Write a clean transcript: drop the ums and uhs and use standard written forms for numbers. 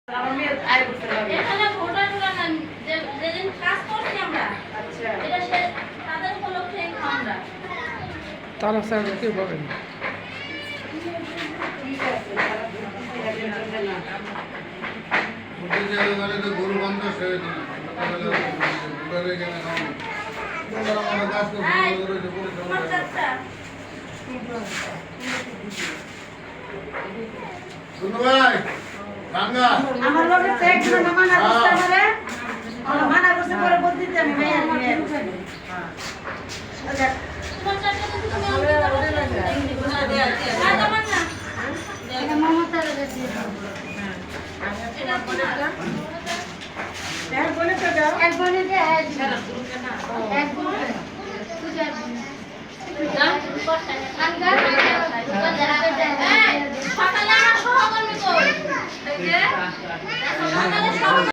এখানে ভোটার যেদিন কাজ করছি আমরা এটা সে তাদের উপলক্ষে আমরা তারা স্যার কেউ পাবেন গরু বন্ধ ভাই বাংলা আমার লোকে চেক দিল না মানা করতে পারে আমার মানা করতে পরে বল দিতে আমি ভাই আর নিয়ে হ্যাঁ আচ্ছা তোমার চারটা তো তুমি আমাকে দেয়া আছে আর তোমার না এটা মমতা রে দিয়ে হ্যাঁ এটা বলেটা এক বলে তো দাও এক বলে দে এক বলে পূজা দাম করতে আঙ্গা সকালে আমার সহকর্মী কই এই যে সকালে